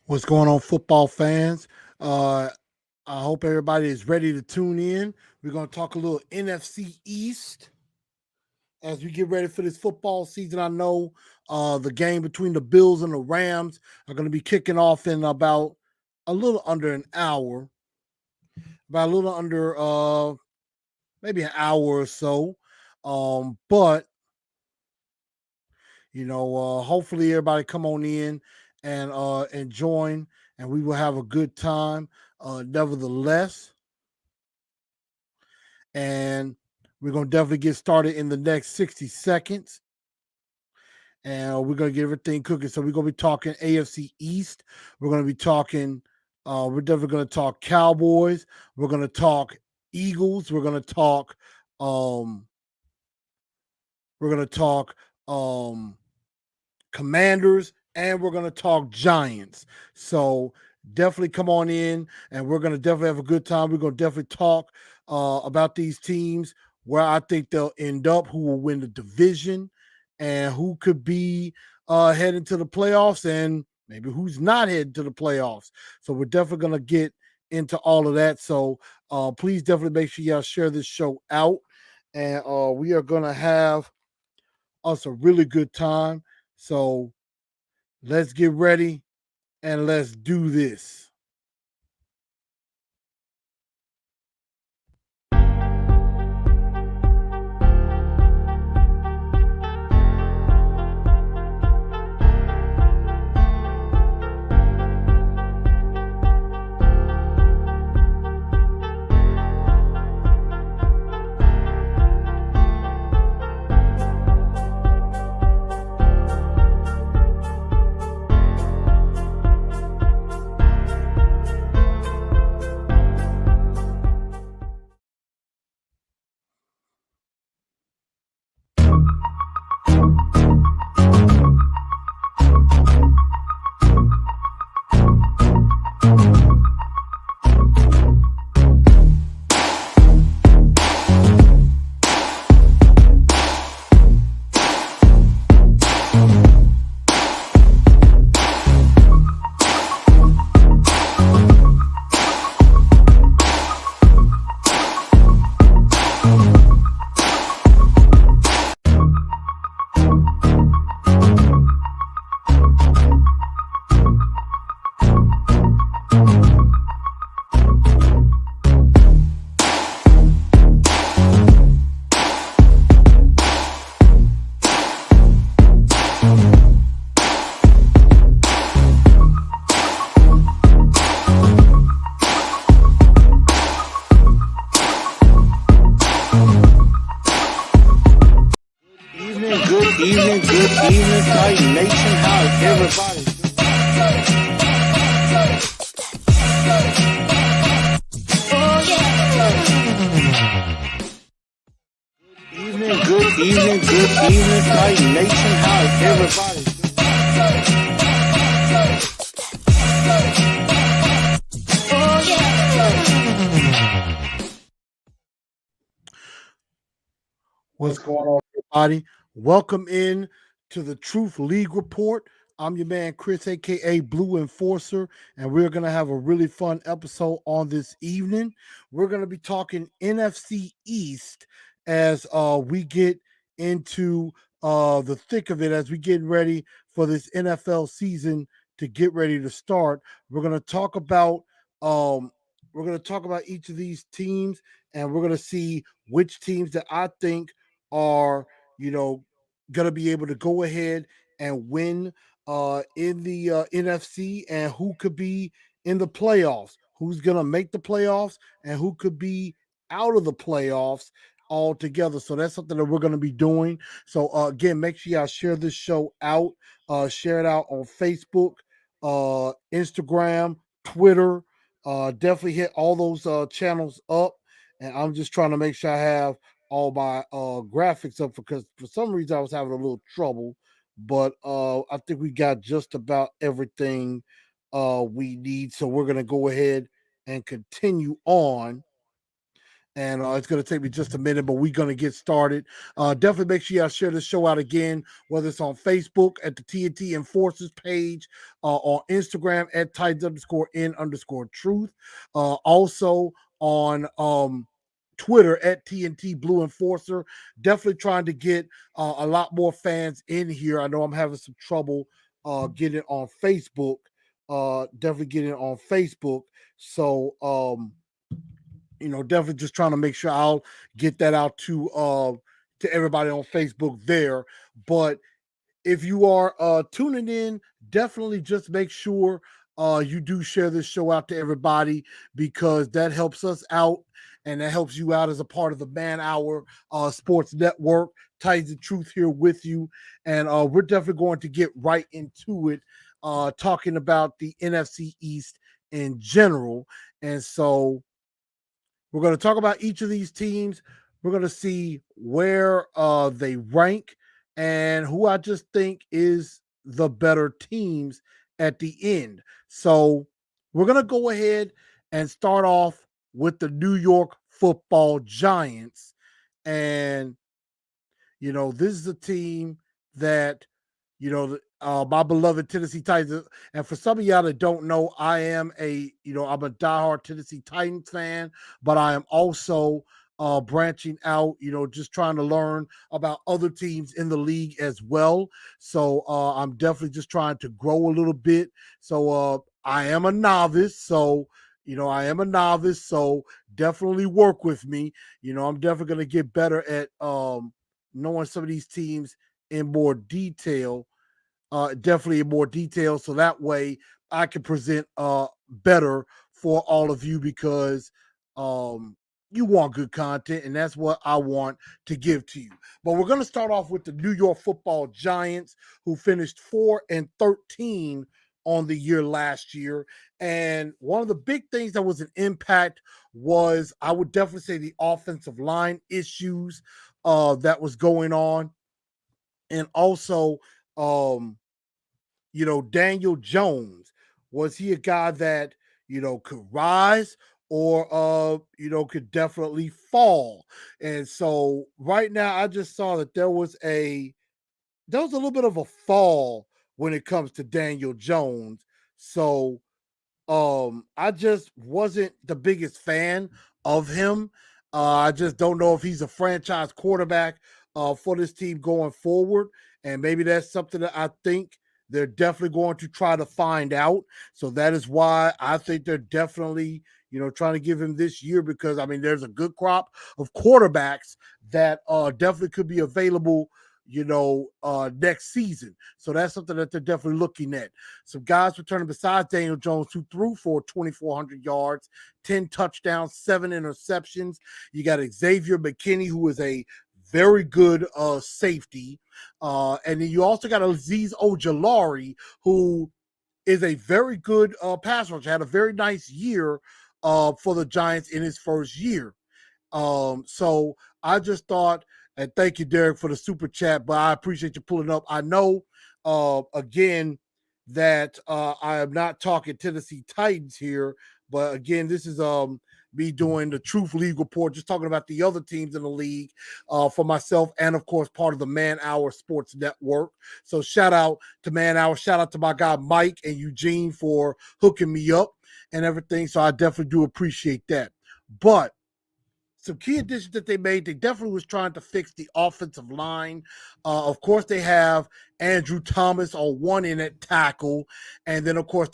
What's going on, football fans? Uh, I hope everybody is ready to tune in. We're going to talk a little NFC East as we get ready for this football season. I know the game between the Bills and the Rams are going to be kicking off in about a little under an hour, about a little under maybe an hour or so. But hopefully everybody come on in and join, and we will have a good time. Nevertheless, and we're gonna definitely get started in the next 60 seconds, and we're gonna get everything cooking. So we're gonna be talking AFC East. We're gonna be talking. We're definitely gonna talk Cowboys. We're gonna talk Eagles. We're gonna talk. Um, we're gonna talk. Commanders, and we're going to talk Giants. So definitely come on in, and we're going to definitely have a good time. We're going to definitely talk about these teams, where I think they'll end up, who will win the division, and who could be heading to the playoffs, and maybe who's not heading to the playoffs. So we're definitely going to get into all of that. So please definitely make sure y'all share this show out, and we are going to have us a really good time. So let's get ready and let's do this. Good evening, Titan Nation. How is everybody? Good evening, Titan Nation. How is everybody? What's going on, everybody? Welcome in to the Truth League Report. I'm your man, Chris, aka Blue Enforcer, and we're going to have a really fun episode on this evening. We're going to be talking NFC East as we get into the thick of it, as we get ready for this NFL season to get ready to start. We're going to talk about um, each of these teams, and we're going to see which teams that I think are, going to be able to go ahead and win in the NFC, and who could be in the playoffs, who's going to make the playoffs, and who could be out of the playoffs altogether. So that's something that we're going to be doing. So again, make sure y'all share this show out. Share it out on Facebook, Instagram, Twitter. Definitely hit all those channels up. And I'm just trying to make sure I have all my graphics up, because for some reason I was having a little trouble. But I think we got just about everything we need. So we're gonna go ahead and continue on. and it's going to take me just a minute, but we're going to get started. Definitely make sure y'all share this show out again, whether it's on Facebook at the TNT Enforcers page, on Instagram at Titans_N_truth, also on Twitter at TNT Blue Enforcer. Definitely trying to get a lot more fans in here. I know I'm having some trouble getting on Facebook. Definitely getting on Facebook. So definitely just trying to make sure I'll get that out to everybody on Facebook there. But if you are tuning in, definitely just make sure you do share this show out to everybody, because that helps us out and that helps you out as a part of the Man Hour Sports Network. Titans the Truth here with you. And we're definitely going to get right into it, talking about the NFC East in general. And so we're going to talk about each of these teams. We're going to see where they rank and who I just think is the better teams at the end. So we're going to go ahead and start off with the New York Football Giants. And this is a team that, my beloved Tennessee Titans. And for some of y'all that don't know, I'm a diehard Tennessee Titans fan, but I am also branching out, just trying to learn about other teams in the league as well. So I'm definitely just trying to grow a little bit. So I am a novice. So definitely work with me. I'm definitely going to get better at knowing some of these teams in more detail, definitely in more detail, so that way I can present better for all of you, because you want good content, and that's what I want to give to you. But we're going to start off with the New York Football Giants, who finished 4-13 on the year last year. And one of the big things that was an impact was, I would definitely say, the offensive line issues that was going on. And also, Daniel Jones, was he a guy that, could rise, or, could definitely fall? And so right now, I just saw that there was a little bit of a fall when it comes to Daniel Jones. So I just wasn't the biggest fan of him. I just don't know if he's a franchise quarterback for this team going forward. And maybe that's something that I think they're definitely going to try to find out. So that is why I think they're definitely, trying to give him this year, because I mean, there's a good crop of quarterbacks that definitely could be available, next season. So that's something that they're definitely looking at. Some guys returning besides Daniel Jones, who threw for 2,400 yards, 10 touchdowns, 7 interceptions. You got Xavier McKinney, who is a very good safety. And then you also got Azeez Ojulari, who is a very good pass rusher, had a very nice year for the Giants in his first year. So I just thought, and thank you, Derek, for the super chat, but I appreciate you pulling up. I know, again, that I am not talking Tennessee Titans here, but again, this is me doing the Truth League report, just talking about the other teams in the league for myself, and of course, part of the Man Hour Sports Network. So shout out to Man Hour, shout out to my guy Mike and Eugene for hooking me up and everything. So I definitely do appreciate that. But some key additions that they made, they definitely was trying to fix the offensive line. Of course, they have Andrew Thomas on one in at tackle. And then, of course,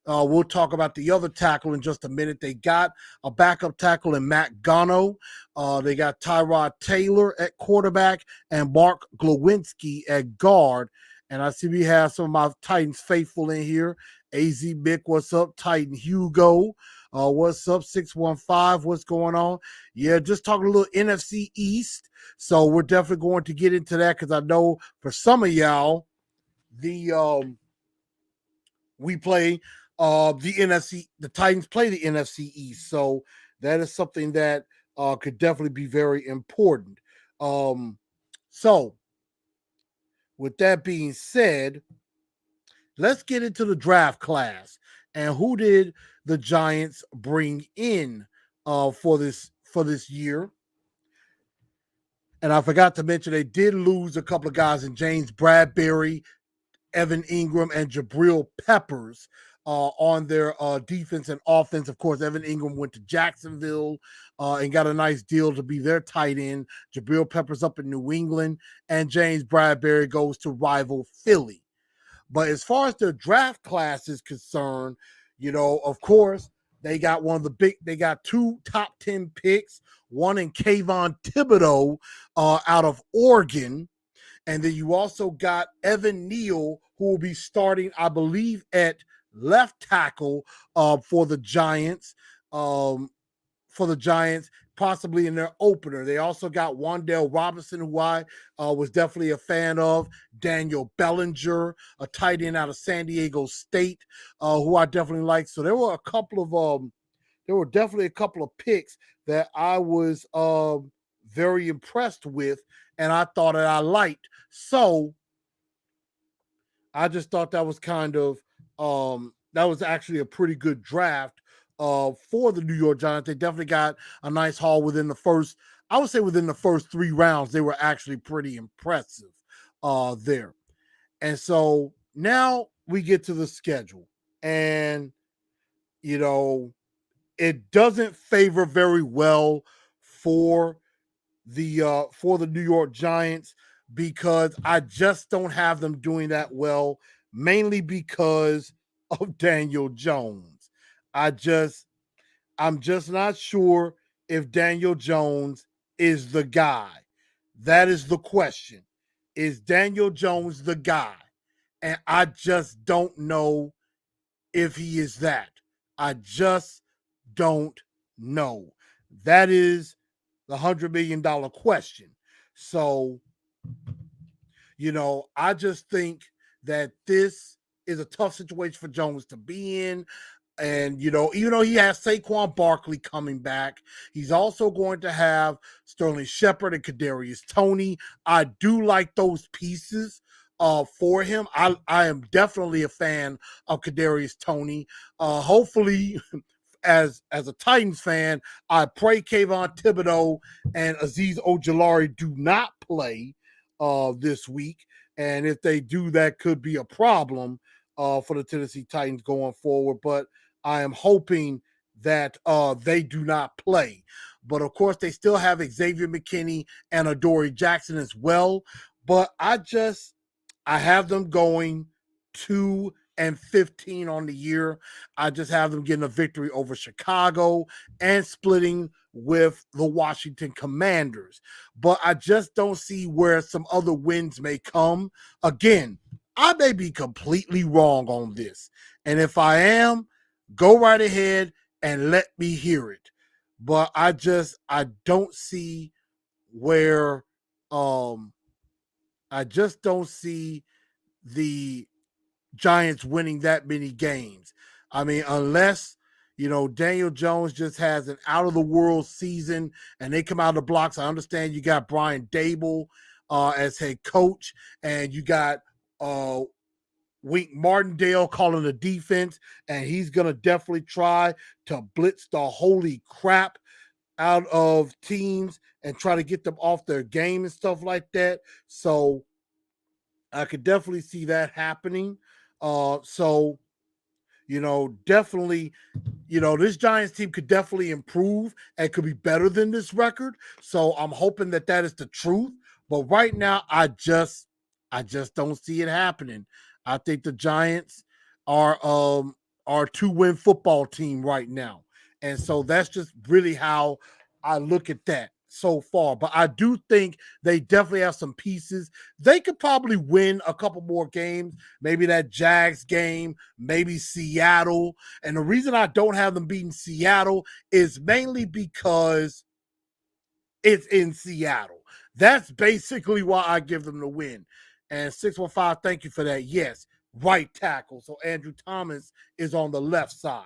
we'll talk about the other tackle in just a minute. They got a backup tackle in Matt Gano. They got Tyrod Taylor at quarterback and Mark Glowinski at guard. And I see we have some of my Titans faithful in here. AZ Mick, what's up? Titan Hugo. What's up, 615? What's going on? Yeah, just talking a little NFC East. So we're definitely going to get into that, because I know for some of y'all, we play the NFC, the Titans play the NFC East. So that is something that could definitely be very important. So with that being said, let's get into the draft class and who did the Giants bring in for this year. And I forgot to mention they did lose a couple of guys in James Bradbury, Evan Ingram, and Jabril Peppers on their defense and offense. Of course, Evan Ingram went to Jacksonville and got a nice deal to be their tight end. Jabril Peppers up in New England, and James Bradbury goes to rival Philly. But as far as their draft class is concerned, of course, they got they got 2 top 10 picks, one in Kayvon Thibodeau out of Oregon. And then you also got Evan Neal, who will be starting, I believe, at left tackle for the Giants. Possibly in their opener. They also got Wan'Dale Robinson, who I was definitely a fan of. Daniel Bellinger, a tight end out of San Diego State, who I definitely liked. So there were definitely a couple of picks that I was very impressed with, and I thought that I liked. So I just thought that was that was actually a pretty good draft for the New York Giants. They definitely got a nice haul within the first 3 rounds. They were actually pretty impressive there. And so now we get to the schedule. And, it doesn't favor very well for the New York Giants because I just don't have them doing that well, mainly because of Daniel Jones. I'm just not sure if Daniel Jones is the guy. That is the question. Is Daniel Jones the guy? And I just don't know if he is that. I just don't know. That is the $100 million question. So, I just think that this is a tough situation for Jones to be in. And, even though he has Saquon Barkley coming back, he's also going to have Sterling Shepard and Kadarius Toney. I do like those pieces for him. I am definitely a fan of Kadarius Toney. Hopefully, as a Titans fan, I pray Kayvon Thibodeau and Azeez Ojulari do not play this week. And if they do, that could be a problem for the Tennessee Titans going forward. But I am hoping that they do not play. But of course, they still have Xavier McKinney and Adoree Jackson as well. But I have them going 2-15 on the year. I just have them getting a victory over Chicago and splitting with the Washington Commanders. But I just don't see where some other wins may come. Again, I may be completely wrong on this. And if I am, go right ahead and let me hear it. But I don't see where I just don't see the Giants winning that many games. I mean, unless, Daniel Jones just has an out of the world season and they come out of the blocks. I understand you got Brian Dable as head coach, and you got Wink Martindale calling the defense, and he's going to definitely try to blitz the holy crap out of teams and try to get them off their game and stuff like that. So I could definitely see that happening. So, definitely, this Giants team could definitely improve and could be better than this record. So I'm hoping that is the truth. But right now, I just don't see it happening. I think the Giants are a 2-win football team right now. And so that's just really how I look at that so far. But I do think they definitely have some pieces. They could probably win a couple more games, maybe that Jags game, maybe Seattle. And the reason I don't have them beating Seattle is mainly because it's in Seattle. That's basically why I give them the win. And 615, thank you for that. Yes, right tackle. So Andrew Thomas is on the left side.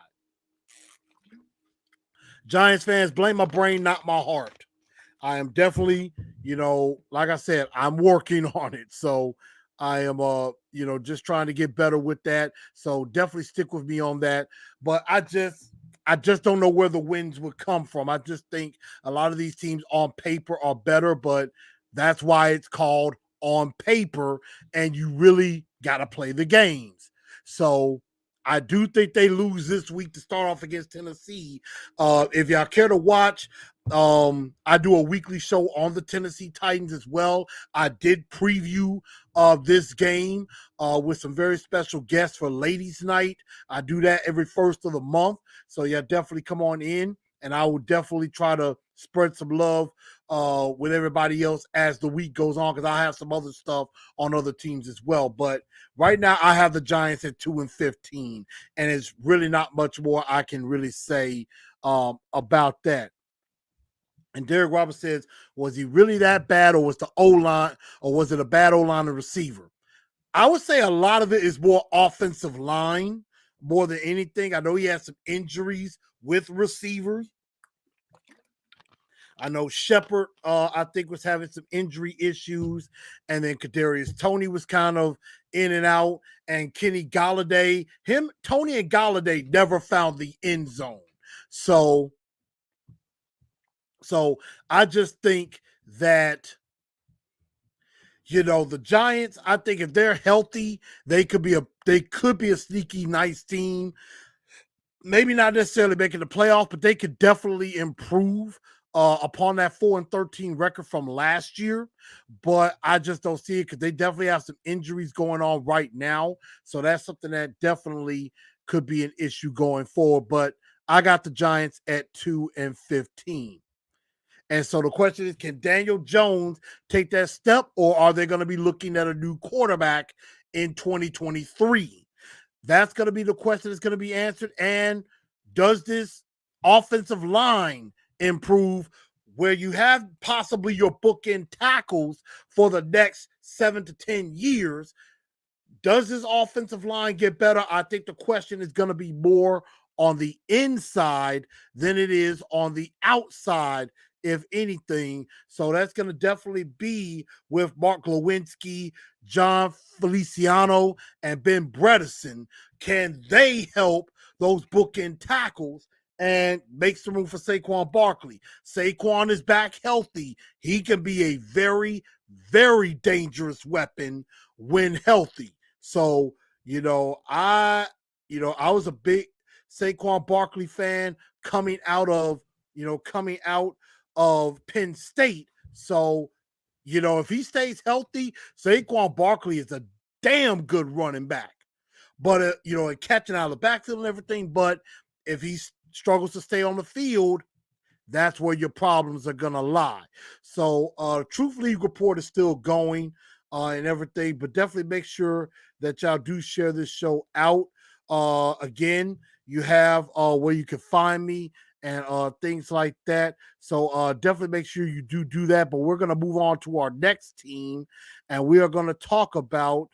Giants fans, blame my brain, not my heart. I am definitely, like I said, I'm working on it. So I am, just trying to get better with that. So definitely stick with me on that. But I just I just don't know where the wins would come from. I just think a lot of these teams on paper are better, but that's why it's called on paper, and you really got to play the games. So I do think they lose this week to start off against Tennessee. If y'all care to watch, I do a weekly show on the Tennessee Titans as well. I did preview this game with some very special guests for Ladies Night. I do that every first of the month. So yeah, definitely come on in, and I will definitely try to spread some love with everybody else as the week goes on, because I have some other stuff on other teams as well. But right now, I have the Giants at 2-15, and it's really not much more I can really say about that. And Derek Roberts says, was he really that bad, or was the O-line, or was it a bad O-line and receiver? I would say a lot of it is more offensive line more than anything. I know he had some injuries with receivers. I know Shepard, I think, was having some injury issues, and then Kadarius Toney was kind of in and out, and Kenny Golladay, Tony and Golladay never found the end zone. So I just think that, the Giants, I think if they're healthy, they could be a sneaky nice team. Maybe not necessarily making the playoff, but they could definitely improve upon that 4-13 record from last year. But I just don't see it, because they definitely have some injuries going on right now. So that's something that definitely could be an issue going forward. But I got the Giants at 2-15. And so the question is, can Daniel Jones take that step, or are they going to be looking at a new quarterback in 2023? That's going to be the question that's going to be answered. And does this offensive line improve, where you have possibly your bookend tackles for the next 7 to 10 years? Does this offensive line get better? I think the question is going to be more on the inside than it is on the outside, if anything. So that's going to definitely be with Mark Lewinsky, John Feliciano, and Ben Bredesen. Can they help those bookend tackles and make some room for Saquon Barkley? Saquon is back healthy. He can be a very, very dangerous weapon when healthy. So, I was a big Saquon Barkley fan coming out of Penn State. So, if he stays healthy, Saquon Barkley is a damn good running back. But, and catching out of the backfield and everything. But if he struggles to stay on the field, that's where your problems are going to lie. So, Truth League Report is still going and everything, but definitely make sure that y'all do share this show out. Again, you have where you can find me and things like that. So definitely make sure you do that. But we're going to move on to our next team, and we are going to talk about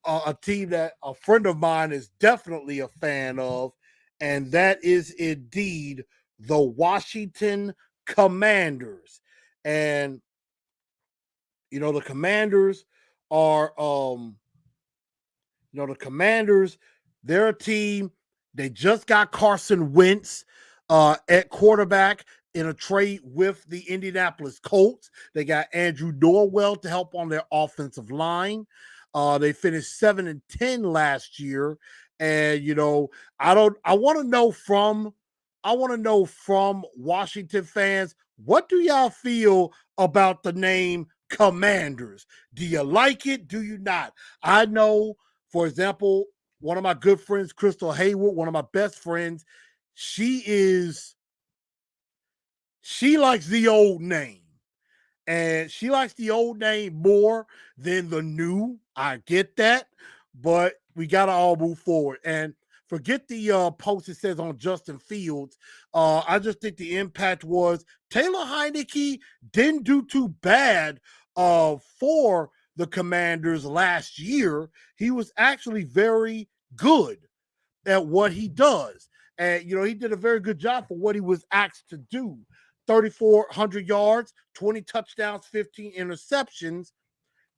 a team that a friend of mine is definitely a fan of, and that is indeed the Washington Commanders. And the Commanders are they're a team. They just got Carson Wentz at quarterback in a trade with the Indianapolis Colts. They got Andrew Norwell to help on their offensive line. They finished 7-10 last year. And I want to know from Washington fans, what do y'all feel about the name Commanders? Do you like it? Do you not? I know, for example, one of my good friends, Crystal Hayward, one of my best friends, she likes the old name. And she likes the old name more than the new. I get that, but we got to all move forward. And forget the post it says on Justin Fields. I just think the impact was Taylor Heinicke didn't do too bad for the Commanders last year. He was actually very good at what he does. And, he did a very good job for what he was asked to do. 3,400 yards, 20 touchdowns, 15 interceptions.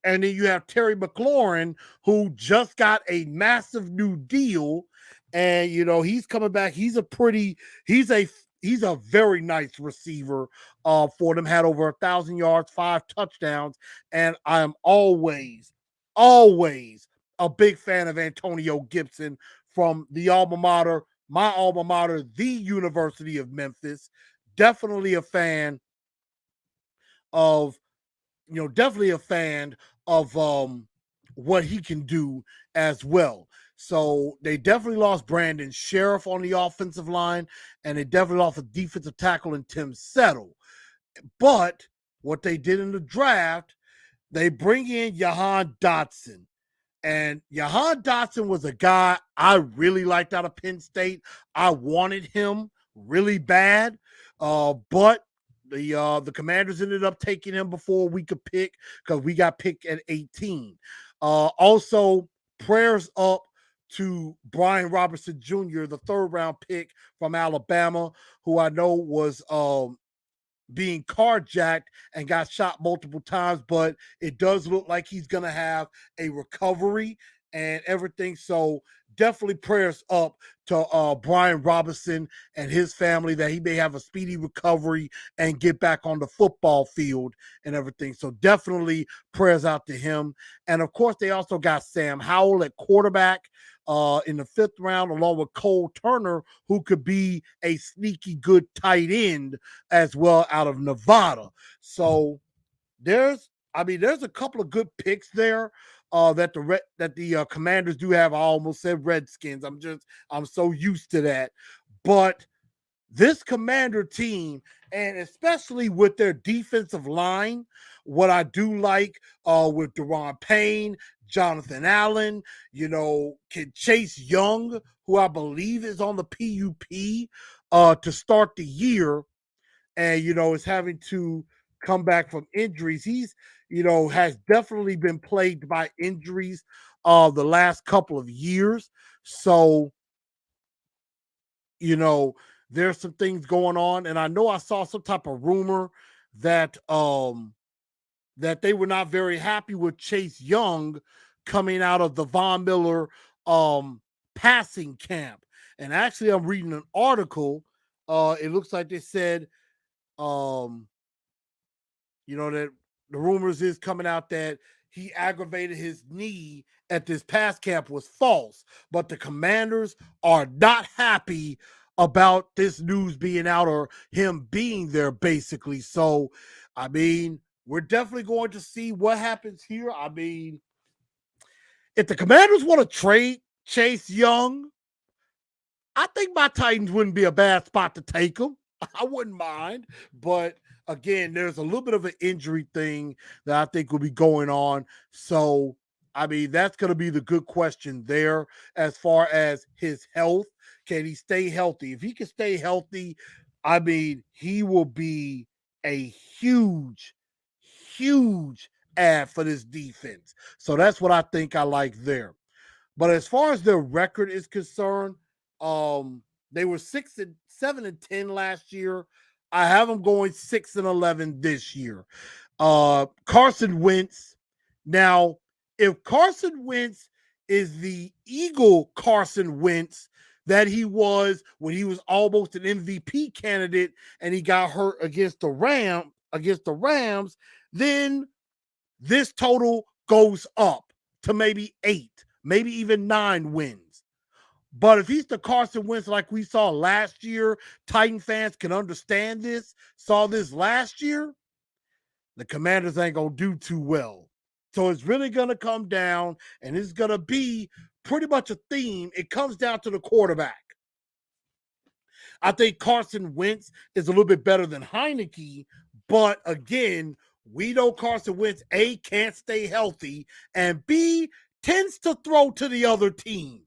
And then you have Terry McLaurin, who just got a massive new deal. and he's coming back. He's a he's a very nice receiver. For them, had over 1,000 yards, 5 touchdowns, and I am always a big fan of Antonio Gibson from the alma mater, my alma mater, the University of Memphis. Definitely a fan of definitely a fan of what he can do as well. So they definitely lost Brandon Sheriff on the offensive line, and they definitely lost a defensive tackle in Tim Settle. But what they did in the draft, they bring in Jahan Dotson. And Jahan Dotson was a guy I really liked out of Penn State. I wanted him really bad, but the Commanders ended up taking him before we could pick because we got picked at 18. Also, prayers up to Brian Robertson Jr., the third-round pick from Alabama, who I know was being carjacked and got shot multiple times, but it does look like he's going to have a recovery and everything. So definitely prayers up to Brian Robinson and his family that he may have a speedy recovery and get back on the football field and everything. So definitely prayers out to him. And of course, they also got Sam Howell at quarterback in the 5th round, along with Cole Turner, who could be a sneaky good tight end as well out of Nevada. So there's a couple of good picks there that the Commanders do have. I almost said Redskins. I'm so used to that. But this Commander team, and especially with their defensive line, what I do like with Deron Payne, Jonathan Allen, can Chase Young, who I believe is on the PUP to start the year, and is having to come back from injuries. He's has definitely been plagued by injuries the last couple of years. So there's some things going on, and I know I saw some type of rumor that that they were not very happy with Chase Young coming out of the Von Miller passing camp. And actually, I'm reading an article. It looks like they said um that the rumors is coming out that he aggravated his knee at this pass camp was false. But the Commanders are not happy about this news being out or him being there, basically. So, we're definitely going to see what happens here. If the Commanders want to trade Chase Young, I think my Titans wouldn't be a bad spot to take him. I wouldn't mind. But again, there's a little bit of an injury thing that I think will be going on. So, that's going to be the good question there as far as his health. Can he stay healthy? If he can stay healthy, he will be a huge, huge add for this defense. So that's what I think I like there. But as far as their record is concerned, they were 7-10 last year. I have them going 6-11 this year. Carson Wentz. Now, if Carson Wentz is the Eagle Carson Wentz that he was when he was almost an MVP candidate and he got hurt against the Rams, then this total goes up to maybe 8, maybe even 9 wins. But if he's the Carson Wentz like we saw last year, Titan fans can understand this, saw this last year, the Commanders ain't going to do too well. So it's really going to come down, and it's going to be pretty much a theme. It comes down to the quarterback. I think Carson Wentz is a little bit better than Heineke, but again, we know Carson Wentz, A, can't stay healthy, and B, tends to throw to the other team.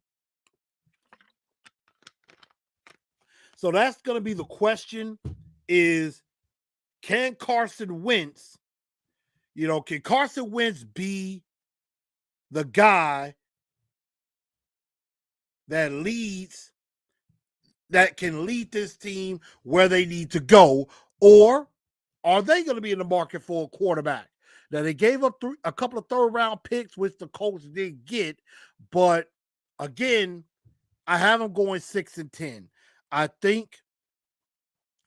So that's going to be the question is, can Carson Wentz be the guy that can lead this team where they need to go, or are they going to be in the market for a quarterback? Now, they gave up a couple of third-round picks, which the Colts did get, but again, I have them going 6-10. I think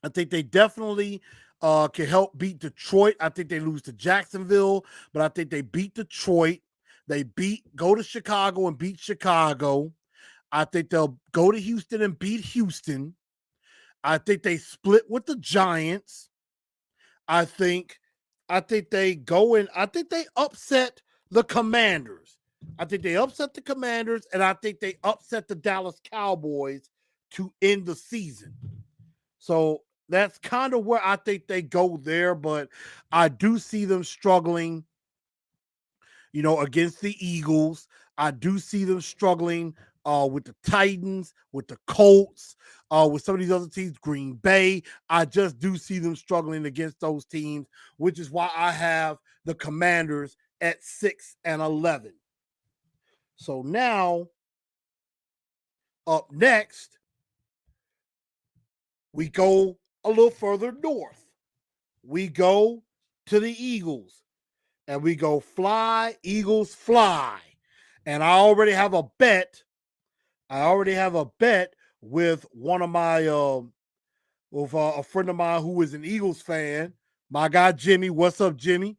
they definitely can help beat Detroit. I think they lose to Jacksonville, but I think they beat Detroit. They go to Chicago and beat Chicago. I think they'll go to Houston and beat Houston. I think they split with the Giants. I think they go in. I think they upset the Commanders. I think they upset the Commanders, and I think they upset the Dallas Cowboys to end the season. So that's kind of where I think they go there, but I do see them struggling, against the Eagles. I do see them struggling with the Titans, with the Colts, with some of these other teams, Green Bay. I just do see them struggling against those teams, which is why I have the Commanders at 6-11. So now, up next, we go a little further north. We go to the Eagles, and we go fly, Eagles, fly. And I already have a bet. With one of my with a friend of mine who is an Eagles fan. My guy Jimmy. What's up, Jimmy?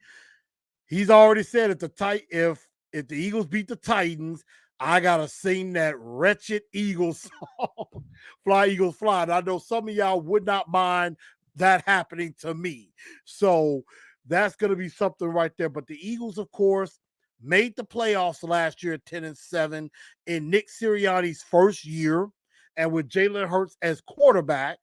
He's already said if the Eagles beat the Titans, I gotta sing that wretched Eagles song, "Fly Eagles Fly." And I know some of y'all would not mind that happening to me. So that's gonna be something right there. But the Eagles, of course, made the playoffs last year at 10-7 in Nick Sirianni's first year, and with Jalen Hurts as quarterback.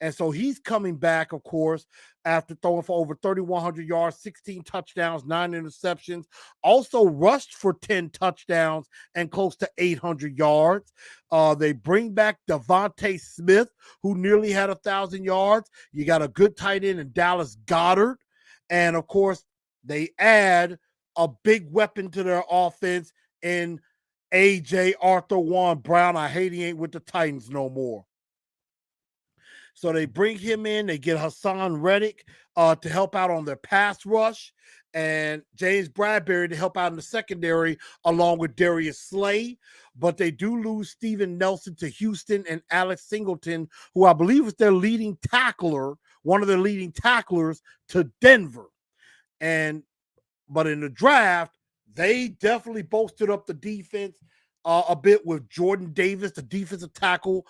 And so he's coming back, of course, after throwing for over 3,100 yards, 16 touchdowns, 9 interceptions, also rushed for 10 touchdowns and close to 800 yards. They bring back Devontae Smith, who nearly had 1,000 yards. You got a good tight end in Dallas Goedert. And, of course, they add a big weapon to their offense in A.J. Arthur Juan Brown. I hate he ain't with the Titans no more. So they bring him in. They get Hassan Reddick to help out on their pass rush, and James Bradbury to help out in the secondary along with Darius Slay. But they do lose Steven Nelson to Houston and Alex Singleton, who I believe is their leading tackler, one of their leading tacklers, to Denver. But in the draft, they definitely bolstered up the defense a bit with Jordan Davis, the defensive tackle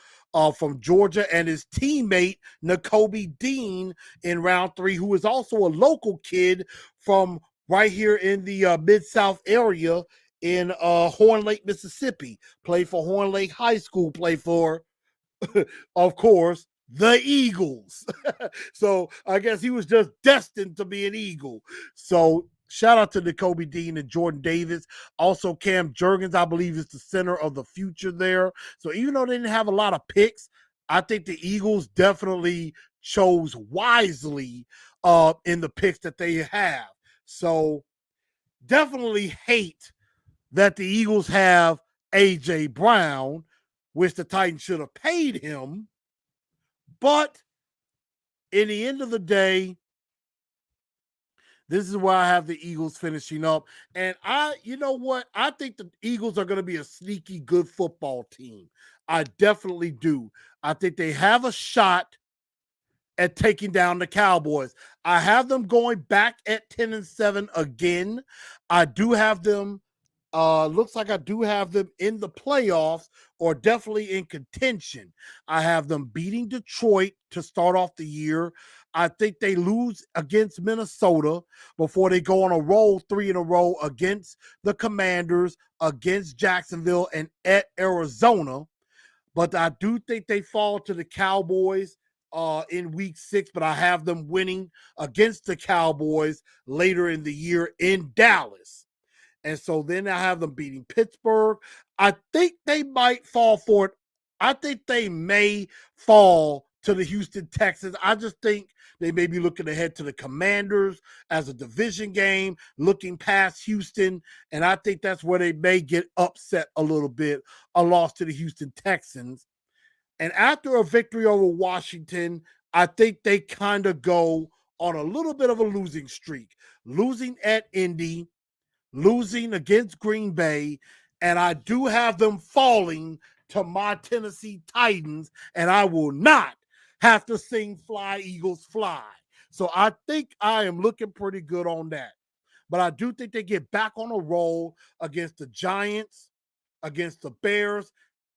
from Georgia, and his teammate, Nakobe Dean, in round 3, who is also a local kid from right here in the Mid-South area in Horn Lake, Mississippi. Played for Horn Lake High School, played for, of course, the Eagles. So I guess he was just destined to be an Eagle. So shout out to Nakobe Dean and Jordan Davis. Also, Cam Jurgens, I believe, is the center of the future there. So even though they didn't have a lot of picks, I think the Eagles definitely chose wisely in the picks that they have. So definitely hate that the Eagles have A.J. Brown, which the Titans should have paid him. But in the end of the day, this is where I have the Eagles finishing up. And you know what? I think the Eagles are going to be a sneaky good football team. I definitely do. I think they have a shot at taking down the Cowboys. I have them going back at 10-7 again. I do have them, looks like I do have them in the playoffs or definitely in contention. I have them beating Detroit to start off the year. I think they lose against Minnesota before they go on a roll, 3 in a row against the Commanders, against Jacksonville, and at Arizona. But I do think they fall to the Cowboys in week 6, but I have them winning against the Cowboys later in the year in Dallas. And so then I have them beating Pittsburgh. I think they might fall for it. I think they may fall to the Houston Texans. I just think they may be looking ahead to the Commanders as a division game, looking past Houston. And I think that's where they may get upset a little bit, a loss to the Houston Texans. And after a victory over Washington, I think they kind of go on a little bit of a losing streak, losing at Indy, losing against Green Bay, and I do have them falling to my Tennessee Titans, and I will not have to sing Fly Eagles Fly. So I think I am looking pretty good on that. But I do think they get back on a roll against the Giants, against the Bears,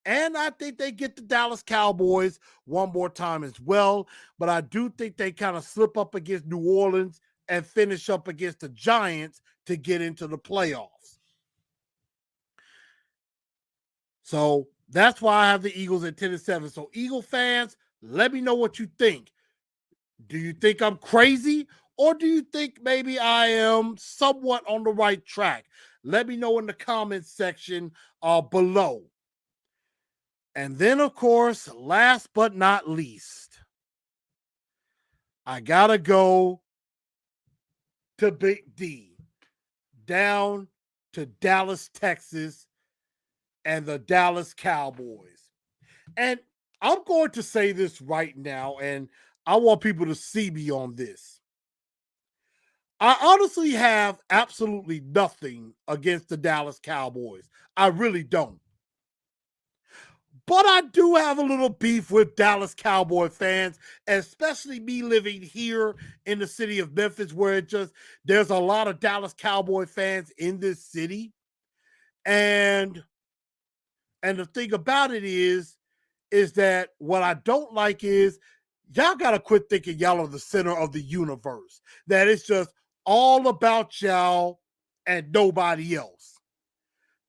and I think they get the Dallas Cowboys one more time as well. But I do think they kind of slip up against New Orleans and finish up against the Giants to get into the playoffs. So that's why I have the Eagles at 10-7. So Eagle fans, let me know what you think. Do you think I'm crazy, or do you think maybe I am somewhat on the right track? Let me know in the comments section below. And then, of course, last but not least, I got to go to Big D, down to Dallas, Texas, and the Dallas Cowboys. And I'm going to say this right now, and I want people to see me on this. I honestly have absolutely nothing against the Dallas Cowboys. I really don't. But I do have a little beef with Dallas Cowboy fans, especially me living here in the city of Memphis, where there's a lot of Dallas Cowboy fans in this city. And the thing about it is that what I don't like is y'all got to quit thinking y'all are the center of the universe, that it's just all about y'all and nobody else.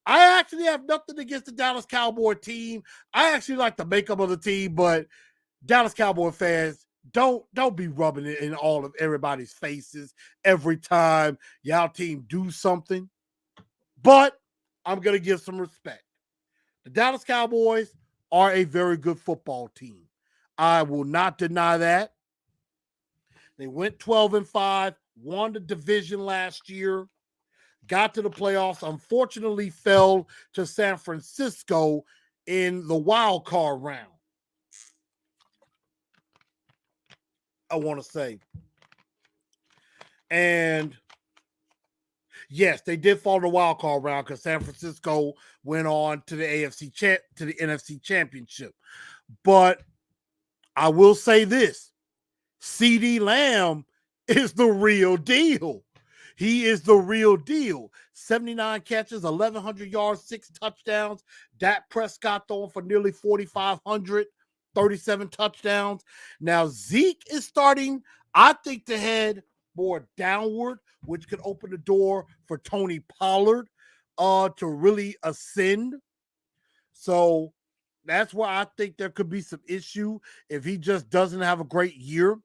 I actually have nothing against the Dallas Cowboy team. I actually like the makeup of the team, but Dallas Cowboy fans, don't be rubbing it in all of everybody's faces every time y'all team do something. But I'm going to give some respect. The Dallas Cowboys are a very good football team. I will not deny that. They went 12-5, won the division last year, got to the playoffs, unfortunately fell to San Francisco in the wild card round. I want to say. And yes, they did fall to the wild card round because San Francisco went on to the NFC Championship. But I will say this: CeeDee Lamb is the real deal. He is the real deal. 79 catches, 1,100 yards, 6 touchdowns. Dak Prescott throwing for nearly 4,500, 37 touchdowns. Now, Zeke is starting, I think, to head more downward, which could open the door for Tony Pollard to really ascend. So that's why I think there could be some issue if he just doesn't have a great year.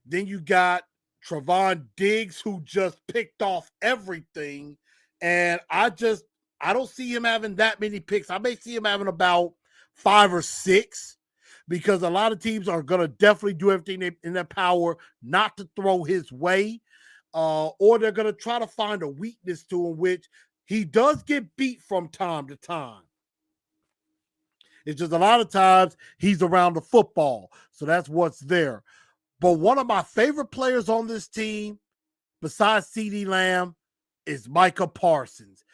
Then you got Trevon Diggs, who just picked off everything. And I don't see him having that many picks. I may see him having about 5 or 6, because a lot of teams are going to definitely do everything in their power not to throw his way. Or they're going to try to find a weakness to him, which he does get beat from time to time. It's just a lot of times he's around the football. So that's what's there. But one of my favorite players on this team, besides CeeDee Lamb, is Micah Parsons.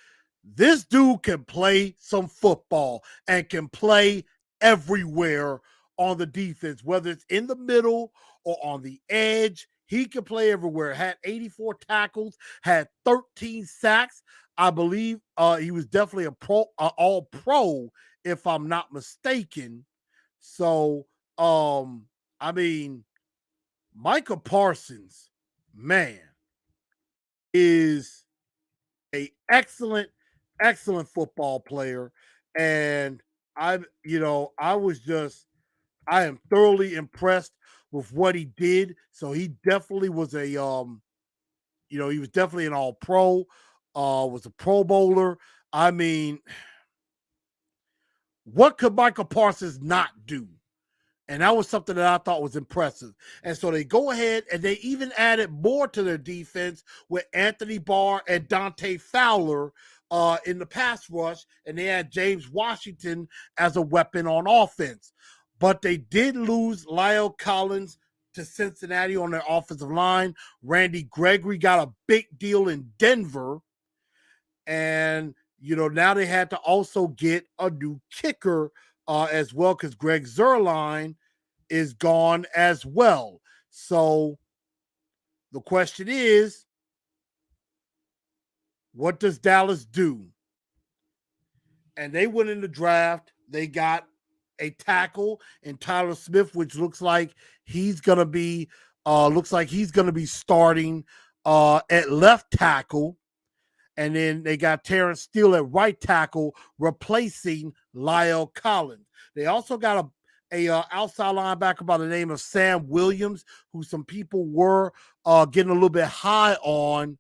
This dude can play some football and can play everywhere on the defense, whether it's in the middle or on the edge. He can play everywhere. Had 84 tackles, had 13 sacks. I believe he was definitely all pro, if I'm not mistaken. So, I mean, Micah Parsons, man, is a excellent football player. And I am thoroughly impressed with what he did. So he definitely was he was definitely an all pro, was a pro bowler. I mean, what could Michael Parsons not do? And that was something that I thought was impressive. And so they go ahead and they even added more to their defense with Anthony Barr and Dante Fowler in the pass rush. And they had James Washington as a weapon on offense. But they did lose Lyle Collins to Cincinnati on their offensive line. Randy Gregory got a big deal in Denver. And, now they had to also get a new kicker as well, because Greg Zuerlein is gone as well. So the question is, what does Dallas do? And they went in the draft. They got a tackle in Tyler Smith, which looks like he's gonna be starting at left tackle. And then they got Terrence Steele at right tackle, replacing Lyle Collins. They also got a outside linebacker by the name of Sam Williams, who some people were getting a little bit high on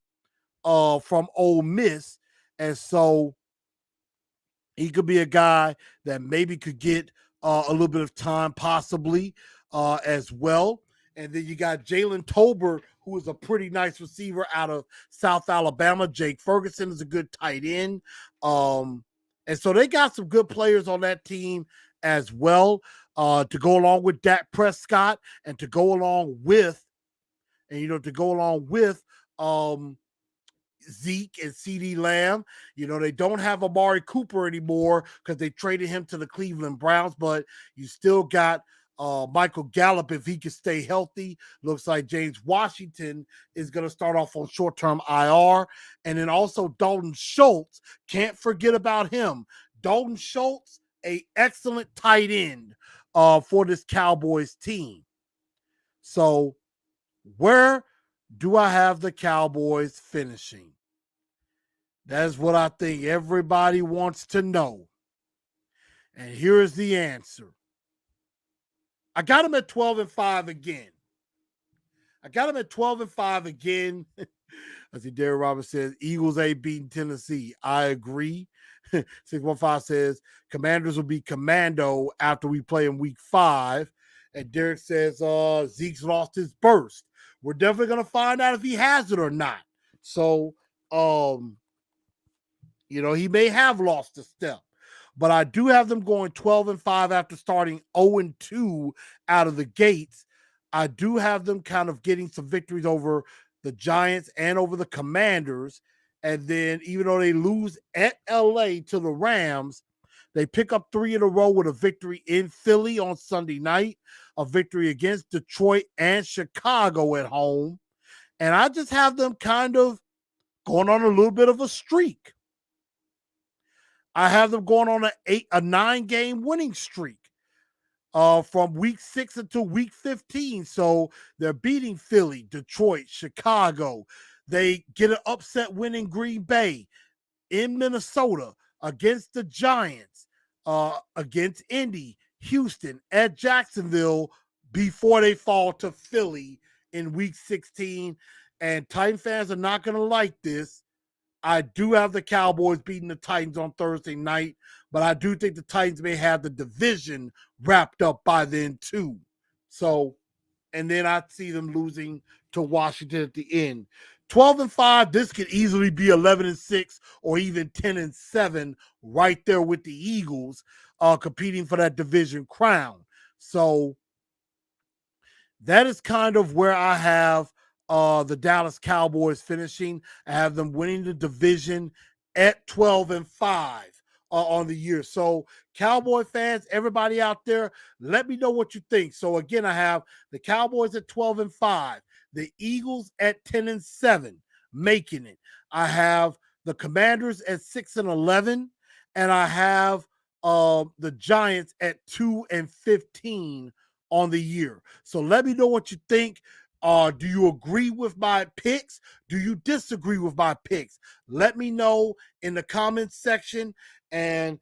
from Ole Miss. And so he could be a guy that maybe could get a little bit of time, possibly as well. And then you got Jalen Tolbert, who is a pretty nice receiver out of South Alabama. Jake Ferguson is a good tight end. And so they got some good players on that team as well to go along with Dak Prescott and to go along with, Zeke and CeeDee Lamb. They don't have Amari Cooper anymore because they traded him to the Cleveland Browns, but you still got Michael Gallup if he can stay healthy. Looks like James Washington is going to start off on short-term IR. And then also Dalton Schultz. Can't forget about him. Dalton Schultz, an excellent tight end for this Cowboys team. So where do I have the Cowboys finishing? That's what I think everybody wants to know. And here is the answer. I got them at 12-5 again. I see Derek Roberts says, Eagles ain't beating Tennessee. I agree. 615 says, Commanders will be commando after we play in week 5. And Derek says, Zeke's lost his burst. We're definitely going to find out if he has it or not. So, he may have lost a step. But I do have them going 12-5 after starting 0-2 out of the gates. I do have them kind of getting some victories over the Giants and over the Commanders. And then even though they lose at LA to the Rams, they pick up 3 in a row with a victory in Philly on Sunday night, a victory against Detroit and Chicago at home. And I just have them kind of going on a little bit of a streak. I have them going on a 9-game winning streak from week 6 until week 15. So they're beating Philly, Detroit, Chicago. They get an upset win in Green Bay, in Minnesota, against the Giants, against Indy, Houston, at Jacksonville before they fall to Philly in week 16. And Titan fans are not going to like this. I do have the Cowboys beating the Titans on Thursday night, but I do think the Titans may have the division wrapped up by then too. So, and then I see them losing to Washington at the end. 12-5, this could easily be 11-6 or even 10-7 right there with the Eagles competing for that division crown. So that is kind of where I have the Dallas Cowboys finishing. I have them winning the division at 12-5 on the year. So Cowboy fans, everybody out there, let me know what you think. So again, I have the Cowboys at 12-5, the Eagles at 10-7, making it. I have the Commanders at 6-11, and I have the Giants at 2-15 on the year. So let me know what you think. Do you agree with my picks? Do you disagree with my picks? Let me know in the comments section, and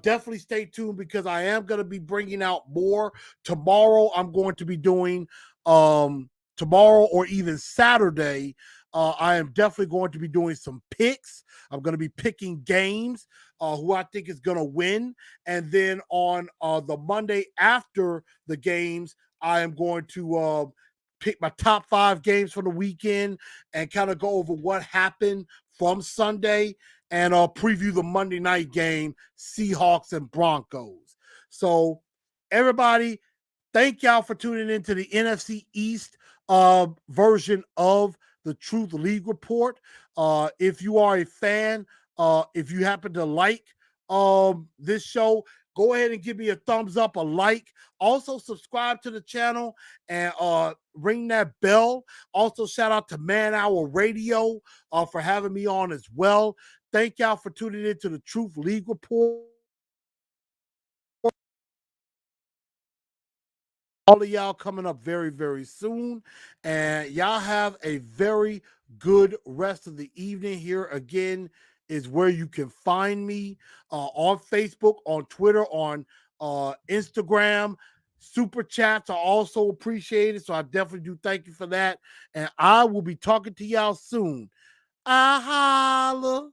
definitely stay tuned because I am going to be bringing out more. Tomorrow I'm going to be doing tomorrow or even Saturday. I am definitely going to be doing some picks. I'm going to be picking games, who I think is going to win. And then on the Monday after the games, I am going to pick my top 5 games for the weekend and kind of go over what happened from Sunday and preview the Monday night game, Seahawks and Broncos. So everybody, thank y'all for tuning into the NFC East version of the Truth League Report. If you are a fan, if you happen to like this show, go ahead and give me a thumbs up, a like. Also, subscribe to the channel and ring that bell. Also, shout out to Man Hour Radio for having me on as well. Thank y'all for tuning in to the Truth League Report. All of y'all coming up very, very soon. And y'all have a very good rest of the evening. Here again is where you can find me on Facebook, on Twitter, on Instagram. Super chats are also appreciated. So I definitely do thank you for that. And I will be talking to y'all soon. I holla.